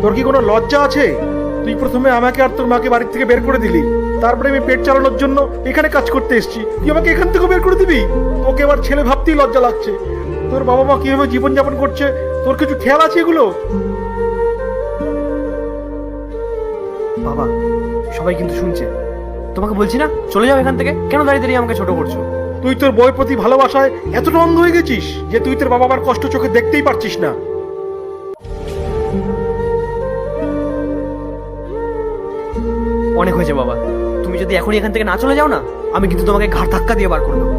তোর কি কোনো লজ্জা আছে? তুই প্রথমে আমাকে আর তোর মাকে বাড়ি থেকে বের করে দিলি, তারপরে আমি পেট চালানোর জন্য এখানে কাজ করতে এসেছি, তুই আমাকে এখান থেকে বের করে দিবি? তোকে এবার ছেলে ভাবতেই লজ্জা লাগছে। তোর বাবা মা কিভাবে জীবনযাপন করছে তোর কিছু খেয়াল আছে এগুলো? বাবা, সবাই কিন্তু শুনছে। তোমাকে বলছি না, চলে যাও এখান থেকে। কেন দাঁড়িয়ে দাঁড়িয়ে আমাকে ছোট করছো? তুই তোর বউয়ের প্রতি ভালোবাসায় এতটা অন্ধ হয়ে গেছিস যে তুই তোর বাবা মার কষ্ট চোখে দেখতেই পারছিস না। অনেক হয়েছে বাবা, তুমি যদি এখনই এখান থেকে না চলে যাও না, আমি কিন্তু তোমাকে ঘাড় ধাক্কা দিয়ে বার করে দেবো।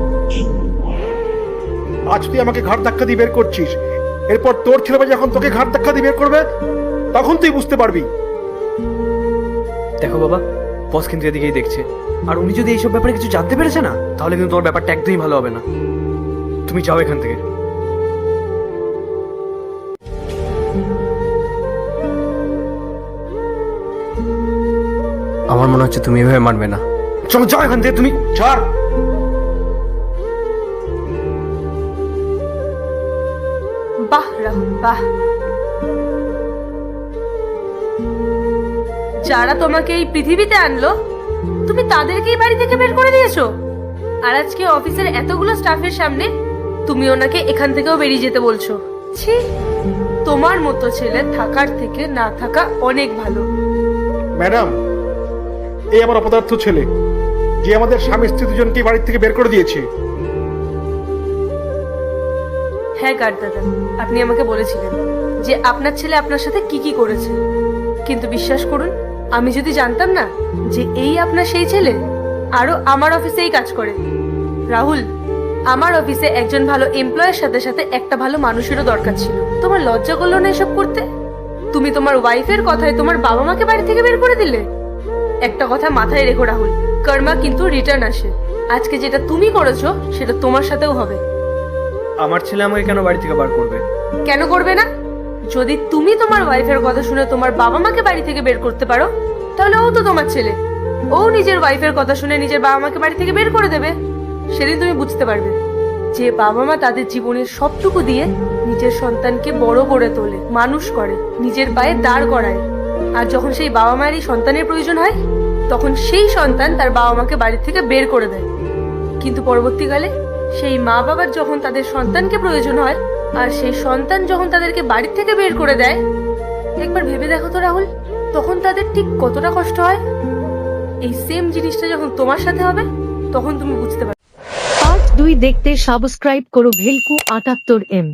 আজ তুই আমাকে ঘাড় ধাক্কা দিয়ে বের করছিস, এরপর তোর ছেলেমেয়ে যখন তোকে ঘাড় ধাক্কা দিয়ে বের করবে তখন তুই বুঝতে পারবি। দেখো বাবা, বস কিন্তু এদিকেই দেখছে, আর উনি যদি এইসব ব্যাপারে কিছু জানতে পেরেছে না, তাহলে কিন্তু তোমার ব্যাপারটা একদমই ভালো হবে না। তুমি যাও এখান থেকে। আমার মনে হচ্ছে তুমি এভাবে মানবে না। চলো যাও এখান থেকে, তুমি ছাড়। বাহ রাহুল বাহ, যারা তোমাকে এই পৃথিবীতে আনলো তুমি তাদেরকেই বাড়ি থেকে বের করে দিয়েছো, আর আজকে অফিসের এতগুলো স্টাফের সামনে তুমি ওনাকে এখান থেকেও বেরিয়ে যেতে বলছো। ছি, তোমার মতো ছেলে থাকার থেকে না থাকা অনেক ভালো। ম্যাডাম, এই আমার অপদার্থ ছেলে, যে আমাদের স্বামী স্ত্রী দুজনকে বাড়ি থেকে বের করে দিয়েছে। হ্যাঁ গার্ড দাদা, আপনি আমাকে বলেছিলেন যে আপনার ছেলে আপনার সাথে কি কি করেছে, কিন্তু বিশ্বাস করুন, আমি যদি জানতাম না যে এই আপনার সেই ছেলে, আরো আমার অফিসেই কাজ করে। রাহুল, আমার অফিসে একজন ভালো এমপ্লয়ের সাথে সাথে একটা ভালো মানুষেরও দরকার ছিল। তোমার লজ্জা করলো না এসব করতে? তুমি তোমার ওয়াইফের কথায় তোমার বাবা মাকে বাড়ি থেকে বের করে দিলে। একটা কথা মাথায় রেখো রাহুল, কর্মা কিন্তু রিটার্ন আসে। আজকে যেটা তুমি করেছো সেটা তোমার সাথেও হবে। আমার ছেলে আমাকে কেন বাড়ি থেকে বার করবে? কেন করবে না? যদি তুমি তোমার ওয়াইফের কথা শুনে তোমার বাবা মাকে বাড়ি থেকে বের করতে পারো, তাহলে ও তো তোমার ছেলে, ও নিজের ওয়াইফের কথা শুনে নিজের বাবা মাকে বাড়ি থেকে বের করে দেবে। সেদিন তুমি বুঝতে পারবে যে বাবা মা তাদের জীবনের সবটুকু দিয়ে নিজের সন্তানকে বড় করে তোলে, মানুষ করে, নিজের পায়ে দাঁড় করায়। আর যখন সেই বাবা মায়ের এই সন্তানের প্রয়োজন হয়, তখন সেই সন্তান তার বাবা মাকে বাড়ি থেকে বের করে দেয়। কিন্তু পরবর্তীকালে সেই মা বাবার যখন তাদের সন্তানকে প্রয়োজন হয়, আর সেই সন্তান যখন তাদেরকে বাড়ি থেকে বের করে দেয়, একবার ভেবে দেখো তো রাহুল, তখন তাদের ঠিক কতটা কষ্ট হয়। এই সেম জিনিসটা যখন তোমার সাথে হবে, তখন তুমি বুঝতে পারবে। পার্ট 2 দেখতে সাবস্ক্রাইব করো ভেলকু 78M।